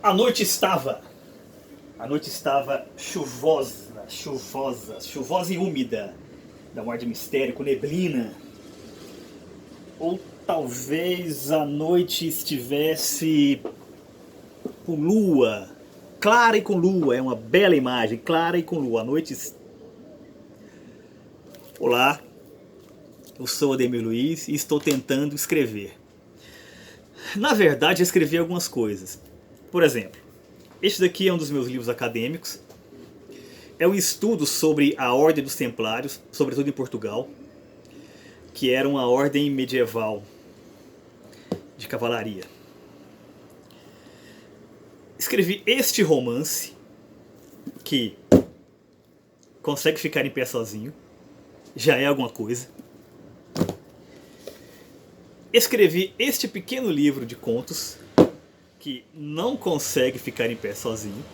A noite estava. A noite estava chuvosa e úmida. Dá um ar de mistério, com neblina. Ou talvez a noite estivesse com lua. Clara e com lua, é uma bela imagem, clara e com lua. A noite. Olá, eu sou Ademir Luiz e estou tentando escrever. Na verdade, escrevi algumas coisas. Por exemplo, este daqui é um dos meus livros acadêmicos. É um estudo sobre a Ordem dos Templários, sobretudo em Portugal, que era uma ordem medieval de cavalaria. Escrevi este romance, que consegue ficar em pé sozinho, já é alguma coisa. Escrevi este pequeno livro de contos, que não consegue ficar em pé sozinho.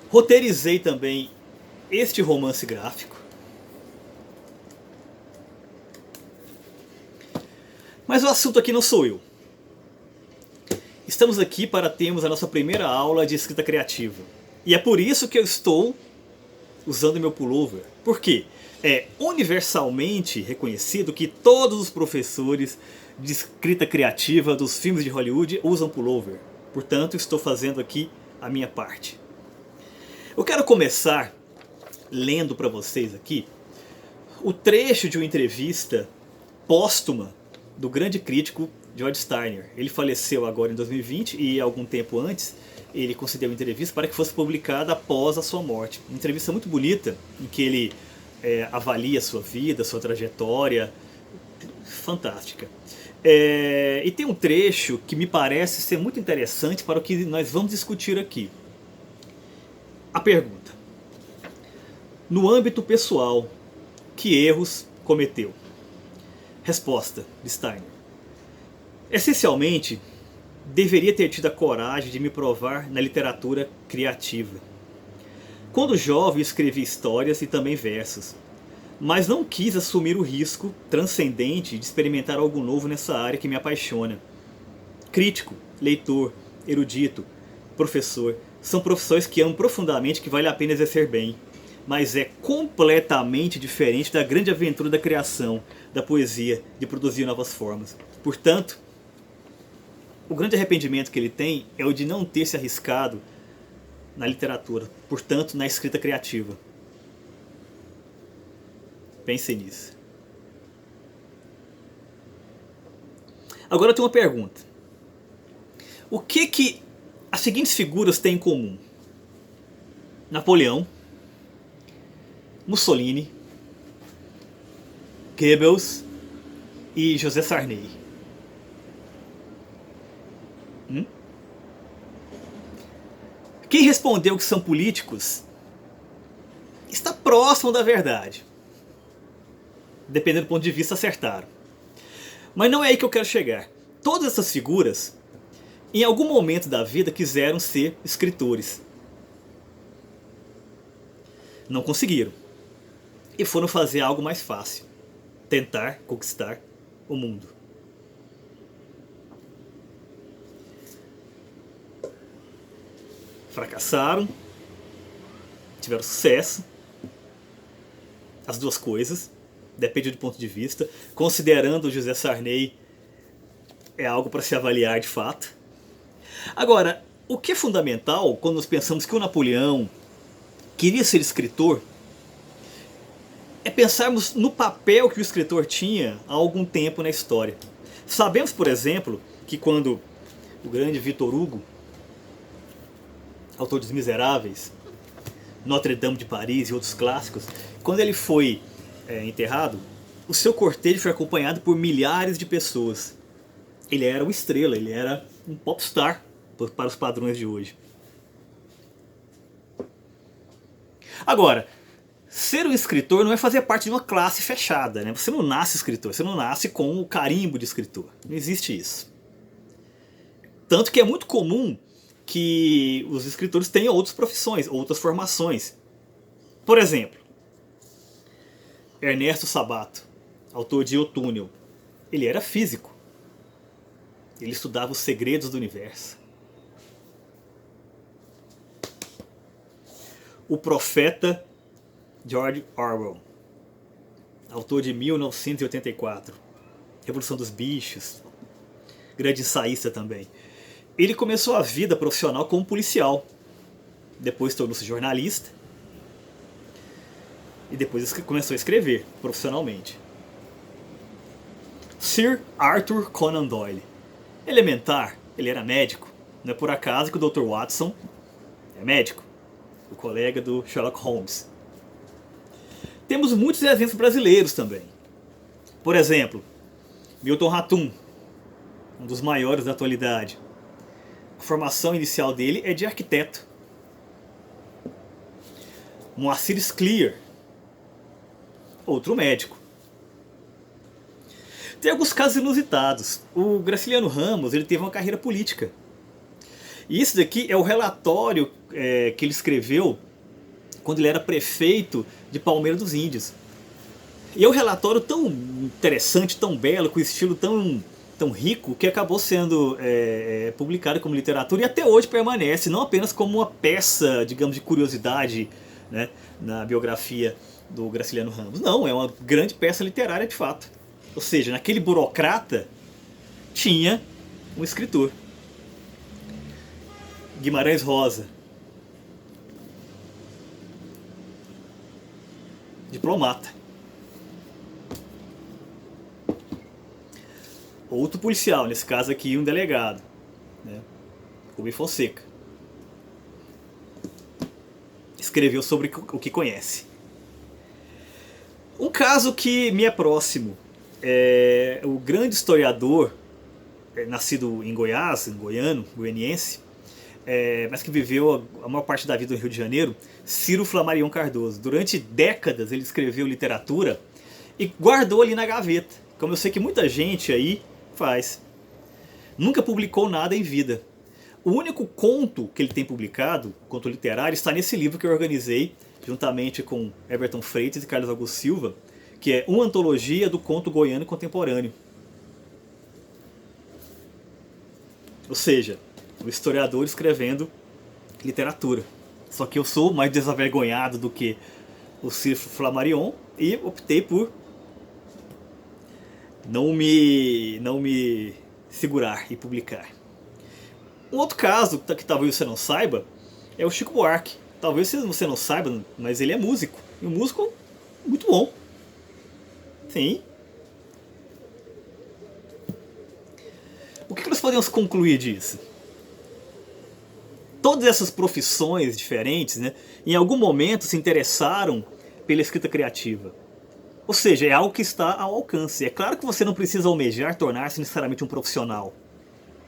Roteirizei também este romance gráfico. Mas o assunto aqui não sou eu. Estamos aqui para termos a nossa primeira aula de escrita criativa. E é por isso que eu estou usando meu pullover. Por quê? É universalmente reconhecido que todos os professores de escrita criativa dos filmes de Hollywood usam pullover. Portanto, estou fazendo aqui a minha parte. Eu quero começar lendo para vocês aqui o trecho de uma entrevista póstuma do grande crítico George Steiner. Ele faleceu agora em 2020 e algum tempo antes ele concedeu uma entrevista para que fosse publicada após a sua morte. Uma entrevista muito bonita em que ele avalia a sua vida, a sua trajetória. Fantástica. E tem um trecho que me parece ser muito interessante para o que nós vamos discutir aqui. A pergunta: no âmbito pessoal, que erros cometeu? Resposta de Steiner: essencialmente, deveria ter tido a coragem de me provar na literatura criativa. Quando jovem escrevi histórias e também versos, mas não quis assumir o risco transcendente de experimentar algo novo nessa área que me apaixona. Crítico, leitor, erudito, professor são profissões que amo profundamente, que vale a pena exercer bem, mas é completamente diferente da grande aventura da criação, da poesia, de produzir novas formas. Portanto, o grande arrependimento que ele tem é o de não ter se arriscado na literatura, portanto, na escrita criativa. Pense nisso. Agora eu tenho uma pergunta. O que as seguintes figuras têm em comum? Napoleão, Mussolini, Goebbels e José Sarney. Quem respondeu que são políticos está próximo da verdade. Dependendo do ponto de vista, acertaram. Mas não é aí que eu quero chegar. Todas essas figuras, em algum momento da vida, quiseram ser escritores. Não conseguiram. E foram fazer algo mais fácil: tentar conquistar o mundo. Fracassaram, tiveram sucesso, as duas coisas, depende do ponto de vista. Considerando o José Sarney, é algo para se avaliar de fato. Agora, o que é fundamental quando nós pensamos que o Napoleão queria ser escritor é pensarmos no papel que o escritor tinha há algum tempo na história. Sabemos, por exemplo, que quando o grande Victor Hugo, autor dos Miseráveis, Notre-Dame de Paris e outros clássicos, quando ele foi enterrado, o seu cortejo foi acompanhado por milhares de pessoas. Ele era uma estrela, ele era um popstar para os padrões de hoje. Agora, ser um escritor não é fazer parte de uma classe fechada, né? Você não nasce escritor, você não nasce com o carimbo de escritor. Não existe isso. Tanto que é muito comum que os escritores tenham outras profissões, outras formações. Por exemplo, Ernesto Sabato, autor de O Túnel. Ele era físico. Ele estudava os segredos do universo. O profeta George Orwell, autor de 1984, Revolução dos Bichos, grande ensaísta também. Ele começou a vida profissional como policial, depois tornou-se jornalista e depois começou a escrever profissionalmente. Sir Arthur Conan Doyle. Elementar, ele era médico. Não é por acaso que o Dr. Watson é médico, o colega do Sherlock Holmes. Temos muitos exemplos brasileiros também. Por exemplo, Milton Ratum, um dos maiores da atualidade. A formação inicial dele é de arquiteto. Moacir Scliar, outro médico. Tem alguns casos inusitados. O Graciliano Ramos, ele teve uma carreira política. E isso daqui é o relatório que ele escreveu quando ele era prefeito de Palmeira dos Índios. E é um relatório tão interessante, tão belo, com estilo tão rico, que acabou sendo publicado como literatura e até hoje permanece, não apenas como uma peça, digamos, de curiosidade, né, na biografia do Graciliano Ramos. Não, é uma grande peça literária de fato. Ou seja, naquele burocrata tinha um escritor. Guimarães Rosa, diplomata. Outro policial, nesse caso aqui um delegado, né? Rubem Fonseca. Escreveu sobre o que conhece. Um caso que me é próximo é o grande historiador, nascido em Goiás, goianiense, mas que viveu a maior parte da vida no Rio de Janeiro, Ciro Flammarion Cardoso. Durante décadas ele escreveu literatura e guardou ali na gaveta, como eu sei que muita gente aí faz. Nunca publicou nada em vida. O único conto que ele tem publicado, conto literário, está nesse livro que eu organizei, juntamente com Everton Freitas e Carlos Augusto Silva, que é uma antologia do conto goiano contemporâneo. Ou seja, o historiador escrevendo literatura. Só que eu sou mais desavergonhado do que o Ciro Flammarion e optei por não me segurar e publicar. Um outro caso que talvez você não saiba é o Chico Buarque. Talvez você não saiba, mas ele é músico. E um músico muito bom. Sim. O que nós podemos concluir disso? Todas essas profissões diferentes, né, em algum momento se interessaram pela escrita criativa. Ou seja, é algo que está ao alcance. É claro que você não precisa almejar tornar-se necessariamente um profissional,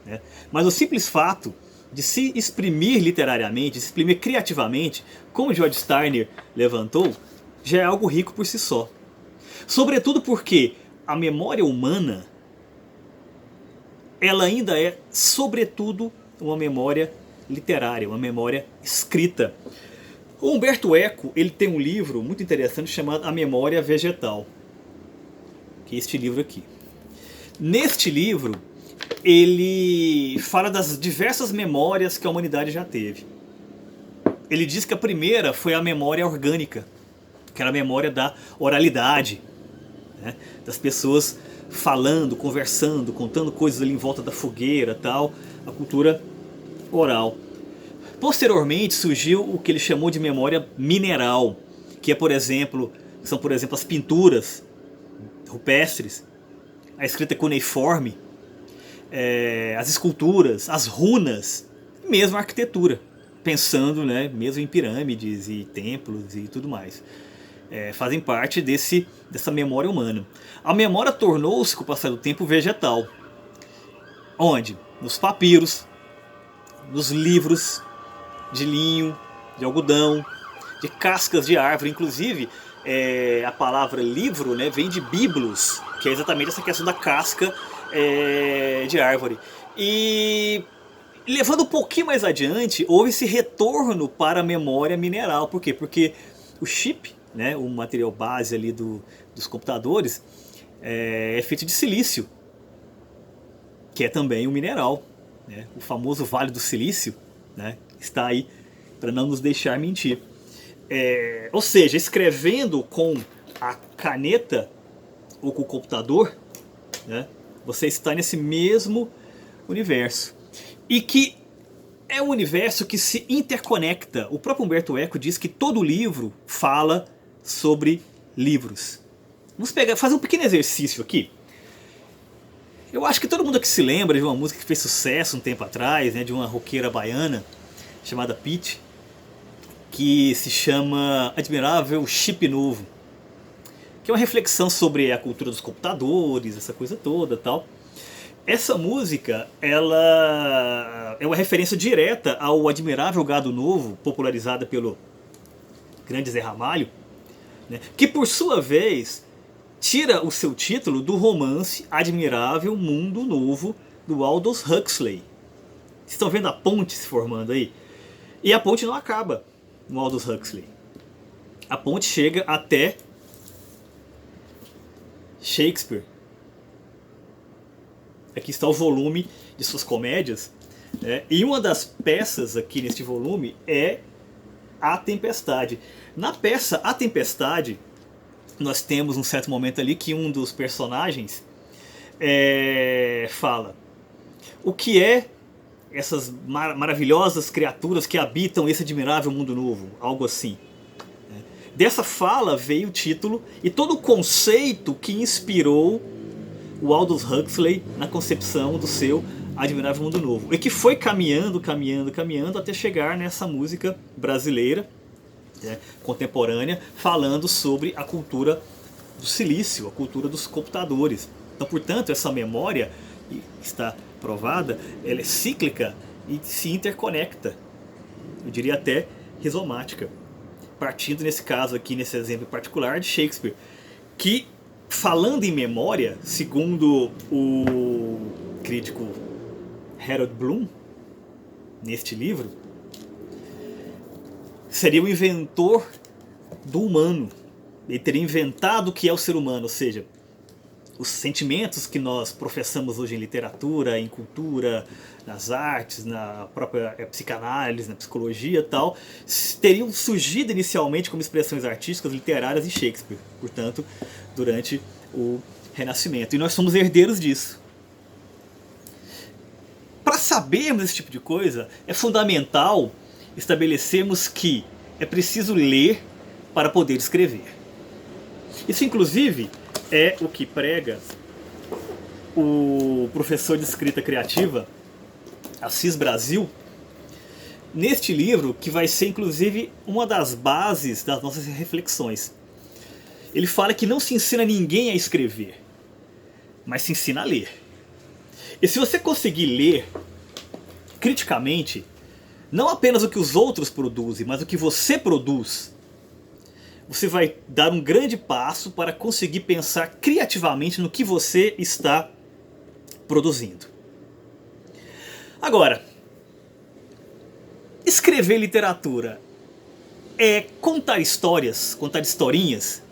né? Mas o simples fato de se exprimir literariamente, de se exprimir criativamente, como George Steiner levantou, já é algo rico por si só. Sobretudo porque a memória humana, ela ainda é, sobretudo, uma memória literária, uma memória escrita. O Humberto Eco, ele tem um livro muito interessante chamado A Memória Vegetal, que é este livro aqui. Neste livro, ele fala das diversas memórias que a humanidade já teve. Ele diz que a primeira foi a memória orgânica, que era a memória da oralidade, né? Das pessoas falando, conversando, contando coisas ali em volta da fogueira, tal, a cultura oral. Posteriormente surgiu o que ele chamou de memória mineral, que são por exemplo as pinturas rupestres, a escrita cuneiforme, as esculturas, as runas, mesmo a arquitetura, pensando, né, mesmo em pirâmides e templos e tudo mais. Fazem parte dessa memória humana. A memória tornou-se, com o passar do tempo, vegetal. Onde? Nos papiros, nos livros de linho, de algodão, de cascas de árvore. Inclusive, a palavra livro, né, vem de biblos, que é exatamente essa questão da casca de árvore. E levando um pouquinho mais adiante, houve esse retorno para a memória mineral. Por quê? Porque o chip, né, o material base ali dos computadores, é feito de silício. que é também um mineral, né? O famoso Vale do Silício, né? Está aí para não nos deixar mentir. Ou seja, escrevendo com a caneta ou com o computador, né? Você está nesse mesmo universo. E que é um universo que se interconecta. O próprio Umberto Eco diz que todo livro fala sobre livros. Vamos fazer um pequeno exercício aqui. Eu acho que todo mundo aqui se lembra de uma música que fez sucesso um tempo atrás, né, de uma roqueira baiana chamada Pitty, que se chama Admirável Chip Novo, que é uma reflexão sobre a cultura dos computadores, essa coisa toda, tal. Essa música, ela é uma referência direta ao Admirável Gado Novo, popularizada pelo grande Zé Ramalho, né, que por sua vez tira o seu título do romance Admirável Mundo Novo, do Aldous Huxley. Vocês estão vendo a ponte se formando aí? E a ponte não acaba no Aldous Huxley. A ponte chega até Shakespeare. Aqui está o volume de suas comédias, né? E uma das peças aqui neste volume é A Tempestade. Na peça A Tempestade, nós temos um certo momento ali que um dos personagens fala: o que é essas maravilhosas criaturas que habitam esse admirável mundo novo? Algo assim. Dessa fala veio o título e todo o conceito que inspirou o Aldous Huxley na concepção do seu Admirável Mundo Novo. E que foi caminhando até chegar nessa música brasileira, né, contemporânea, falando sobre a cultura do silício, a cultura dos computadores. Então, portanto, essa memória está provada, ela é cíclica e se interconecta. Eu diria até rizomática. Partindo nesse caso aqui, nesse exemplo particular de Shakespeare, que, falando em memória, segundo o crítico Harold Bloom, neste livro, seria o inventor do humano. Ele teria inventado o que é o ser humano, ou seja, os sentimentos que nós professamos hoje em literatura, em cultura, nas artes, na própria psicanálise, na psicologia e tal, teriam surgido inicialmente como expressões artísticas, literárias em Shakespeare, portanto, durante o Renascimento. E nós somos herdeiros disso. Para sabermos esse tipo de coisa, é fundamental estabelecermos que é preciso ler para poder escrever. Isso, inclusive, é o que prega o professor de escrita criativa Assis Brasil neste livro, que vai ser, inclusive, uma das bases das nossas reflexões. Ele fala que não se ensina ninguém a escrever, mas se ensina a ler. E se você conseguir ler criticamente, não apenas o que os outros produzem, mas o que você produz, você vai dar um grande passo para conseguir pensar criativamente no que você está produzindo. Agora, escrever literatura é contar histórias, contar historinhas?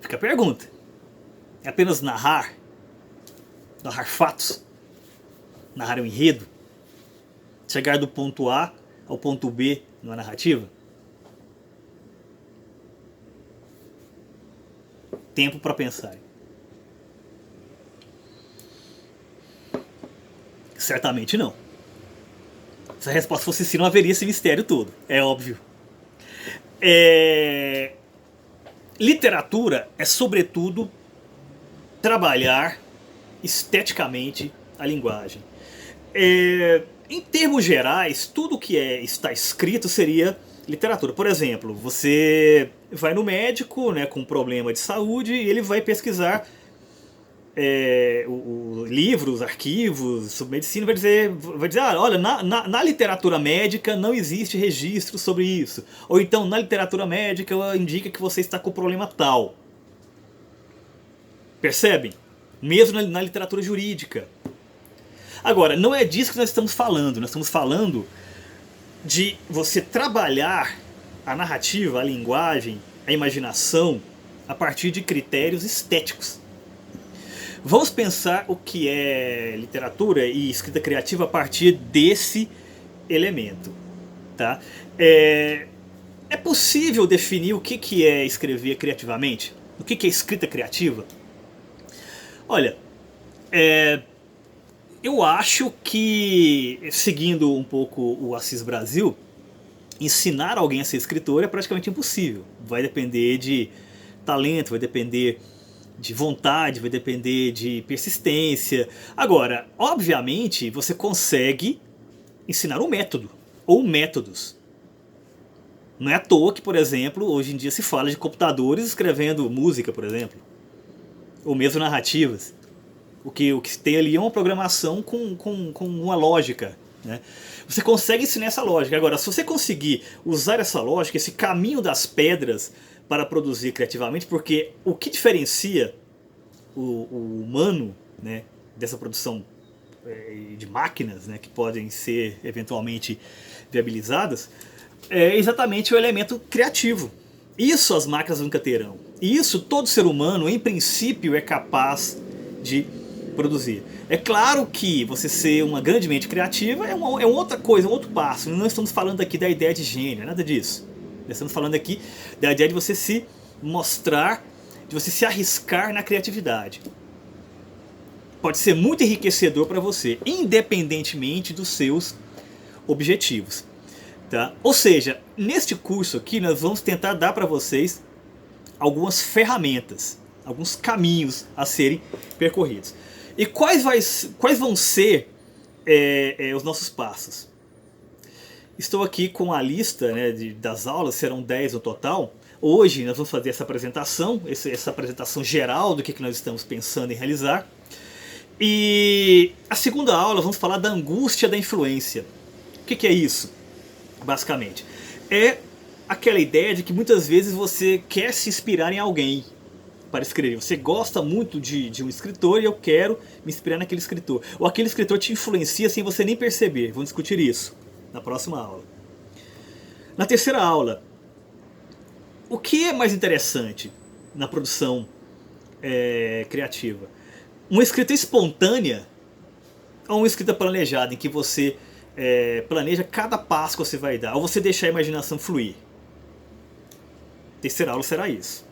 Fica a pergunta. É apenas narrar fatos, narrar um enredo, chegar do ponto A ao ponto B numa narrativa? Tempo para pensar. Certamente não. Se a resposta fosse sim, não haveria esse mistério todo. É óbvio. Literatura é, sobretudo, trabalhar esteticamente a linguagem. Em termos gerais, tudo que está escrito seria literatura. Por exemplo, você vai no médico, né, com um problema de saúde e ele vai pesquisar livros, arquivos sobre medicina, vai dizer olha, na literatura médica não existe registro sobre isso. Ou então, na literatura médica indica que você está com problema tal. Percebem? Mesmo na literatura jurídica. Agora, não é disso que nós estamos falando. Nós estamos falando de você trabalhar a narrativa, a linguagem, a imaginação a partir de critérios estéticos. Vamos pensar o que é literatura e escrita criativa a partir desse elemento. Tá? É possível definir o que é escrever criativamente? O que é escrita criativa? Olha, eu acho que, seguindo um pouco o Assis Brasil, ensinar alguém a ser escritor é praticamente impossível. Vai depender de talento, vai depender de vontade, vai depender de persistência. Agora, obviamente, você consegue ensinar um método ou métodos. Não é à toa que, por exemplo, hoje em dia se fala de computadores escrevendo música, por exemplo, ou mesmo narrativas. O que se tem ali é uma programação com uma lógica, né? Você consegue ensinar essa lógica. Agora, se você conseguir usar essa lógica, esse caminho das pedras para produzir criativamente, porque o que diferencia o humano, né, dessa produção de máquinas, né, que podem ser eventualmente viabilizadas, é exatamente o elemento criativo. Isso as máquinas nunca terão. E isso todo ser humano, em princípio, é capaz de produzir. É claro que você ser uma grande mente criativa é uma outra coisa, um outro passo. Não estamos falando aqui da ideia de gênio, nada disso. Estamos falando aqui da ideia de você se mostrar, de você se arriscar na criatividade. Pode ser muito enriquecedor para você, independentemente dos seus objetivos. Tá? Ou seja, neste curso aqui nós vamos tentar dar para vocês algumas ferramentas, alguns caminhos a serem percorridos. E quais vão ser os nossos passos? Estou aqui com a lista, né, das aulas, serão 10 no total. Hoje nós vamos fazer essa apresentação geral do que nós estamos pensando em realizar. E a segunda aula vamos falar da angústia da influência. O que é isso? Basicamente, é aquela ideia de que muitas vezes você quer se inspirar em alguém para escrever. Você gosta muito de um escritor e eu quero me inspirar naquele escritor. Ou aquele escritor te influencia sem você nem perceber. Vamos discutir isso na próxima aula. Na terceira aula, o que é mais interessante na produção criativa? Uma escrita espontânea ou uma escrita planejada, em que você planeja cada passo que você vai dar, ou você deixa a imaginação fluir? Terceira aula será isso.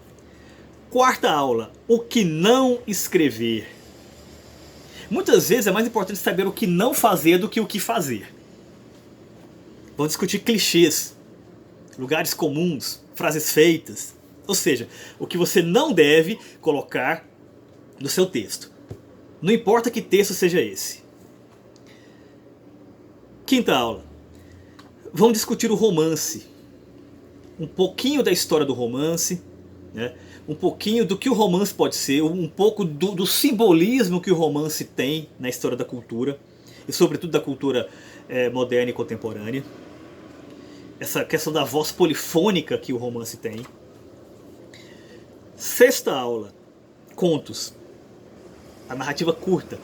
Quarta aula, o que não escrever. Muitas vezes é mais importante saber o que não fazer do que o que fazer. Vamos discutir clichês, lugares comuns, frases feitas. Ou seja, o que você não deve colocar no seu texto. Não importa que texto seja esse. Quinta aula, vamos discutir o romance. Um pouquinho da história do romance, né? Um pouquinho do que o romance pode ser, um pouco do simbolismo que o romance tem na história da cultura, e sobretudo da cultura moderna e contemporânea. Essa questão da voz polifônica que o romance tem. Sexta aula, contos. A narrativa curta,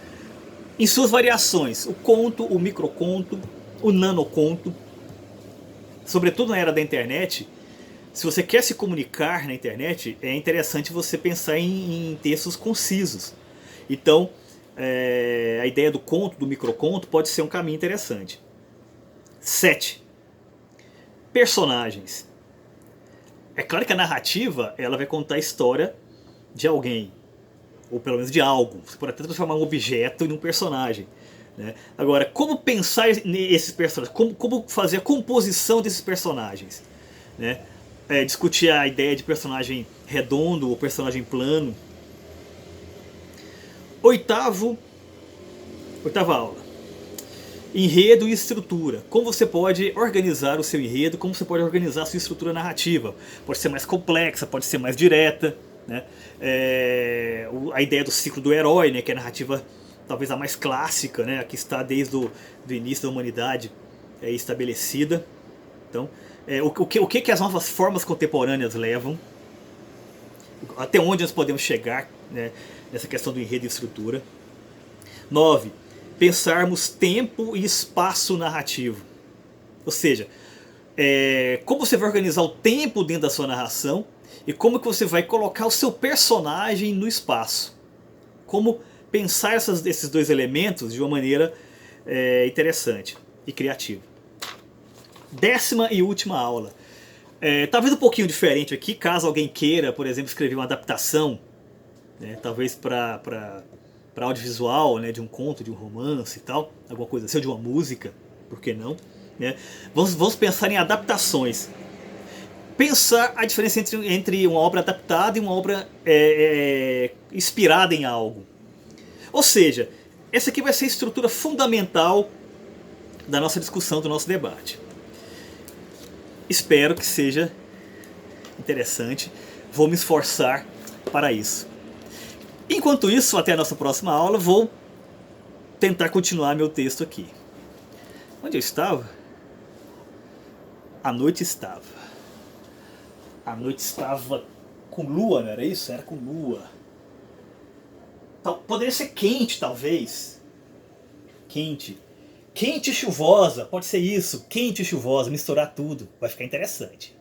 em suas variações, o conto, o microconto, o nanoconto. Sobretudo na era da internet, se você quer se comunicar na internet, é interessante você pensar em textos concisos. Então, a ideia do conto, do microconto, pode ser um caminho interessante. 7. Personagens. É claro que a narrativa ela vai contar a história de alguém, ou pelo menos de algo. Você pode até transformar um objeto em um personagem, né? Agora, como pensar nesses personagens? Como fazer a composição desses personagens, né? Discutir a ideia de personagem redondo ou personagem plano. Oitava aula. Enredo e estrutura. Como você pode organizar o seu enredo, como você pode organizar a sua estrutura narrativa. Pode ser mais complexa, pode ser mais direta, né? A ideia do ciclo do herói, né, que é a narrativa talvez a mais clássica, né, a que está desde o início da humanidade estabelecida. Então, o que as novas formas contemporâneas levam, até onde nós podemos chegar, né, nessa questão do enredo e estrutura. 9. Pensarmos tempo e espaço narrativo. Ou seja, como você vai organizar o tempo dentro da sua narração e como que você vai colocar o seu personagem no espaço. Como pensar esses dois elementos de uma maneira interessante e criativa. 10ª e última aula. Talvez um pouquinho diferente aqui, caso alguém queira, por exemplo, escrever uma adaptação, né, talvez para audiovisual, né, de um conto, de um romance e tal, alguma coisa assim, ou de uma música, por que não? Né? Vamos pensar em adaptações. Pensar a diferença entre uma obra adaptada e uma obra inspirada em algo. Ou seja, essa aqui vai ser a estrutura fundamental da nossa discussão, do nosso debate. Espero que seja interessante. Vou me esforçar para isso. Enquanto isso, até a nossa próxima aula, vou tentar continuar meu texto aqui. Onde eu estava? A noite estava. A noite estava com lua, não era isso? Era com lua. Poderia ser quente, talvez. Quente. Quente e chuvosa, pode ser isso. Quente e chuvosa, misturar tudo. Vai ficar interessante.